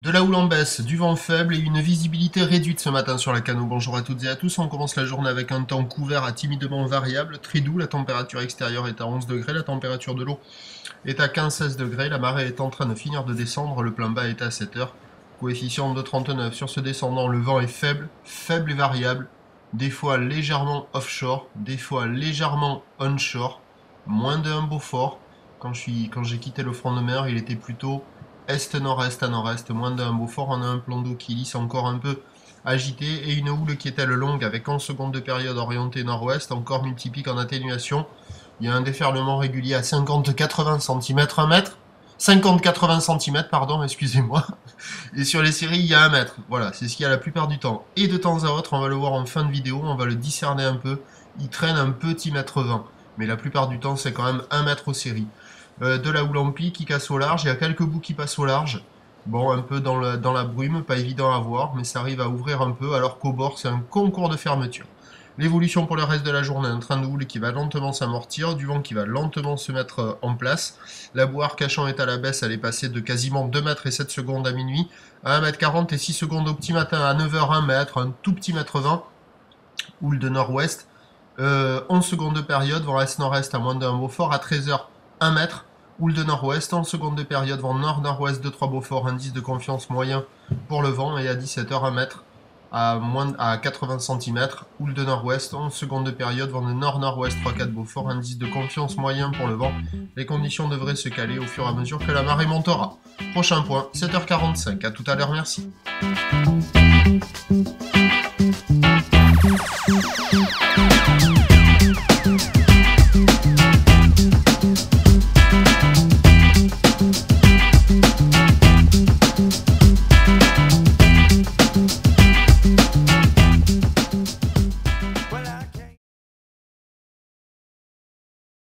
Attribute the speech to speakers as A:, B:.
A: De la houle en baisse, du vent faible et une visibilité réduite ce matin sur la Cano. Bonjour à toutes et à tous, on commence la journée avec un temps couvert à timidement variable, très doux, la température extérieure est à 11 degrés, la température de l'eau est à 15-16 degrés, la marée est en train de finir de descendre, le plein bas est à 7 heures, coefficient de 39. Sur ce descendant, le vent est faible, faible et variable, des fois légèrement offshore, des fois légèrement onshore, moins de 1 Beaufort. Quand j'ai quitté le front de mer, il était plutôt est-nord-est à nord-est, moins de 1 Beaufort, on a un plan d'eau qui lisse encore un peu agité et une houle qui est-elle longue avec 11 secondes de période orientée nord-ouest, encore multiplique en atténuation. Il y a un déferlement régulier à 50-80 cm, 1 mètre, 50-80 cm, pardon, excusez-moi. Et sur les séries, il y a 1 mètre. Voilà, c'est ce qu'il y a la plupart du temps. Et de temps à autre, on va le voir en fin de vidéo, on va le discerner un peu. Il traîne un petit mètre 20. Mais la plupart du temps, c'est quand même 1 mètre aux séries. De la houle en pli qui casse au large, il y a quelques bouts qui passent au large. Bon, un peu dans la brume, pas évident à voir, mais ça arrive à ouvrir un peu, alors qu'au bord, c'est un concours de fermeture. L'évolution pour le reste de la journée, un train de houle qui va lentement s'amortir, du vent qui va lentement se mettre en place. La boue Arcachon est à la baisse, elle est passée de quasiment 2 mètres et 7 secondes à minuit, à 1 mètre 40 et 6 secondes au petit matin, à 9 h 1 mètre, un tout petit mètre 20. Houle de nord-ouest, 11 secondes de période, vent est-nord-est à moins de 1 Beaufort, à 13 h 1 mètre. Houle de nord-ouest, en seconde de période, vent nord-nord-ouest de 3 Beaufort, indice de confiance moyen pour le vent, et à 17 h 1 mètre, à 80 cm, houle de nord-ouest, en seconde de période, vent de nord-nord-ouest 3-4 Beaufort, indice de confiance moyen pour le vent. Les conditions devraient se caler au fur et à mesure que la marée montera. Prochain point, 7 h 45, à tout à l'heure, merci.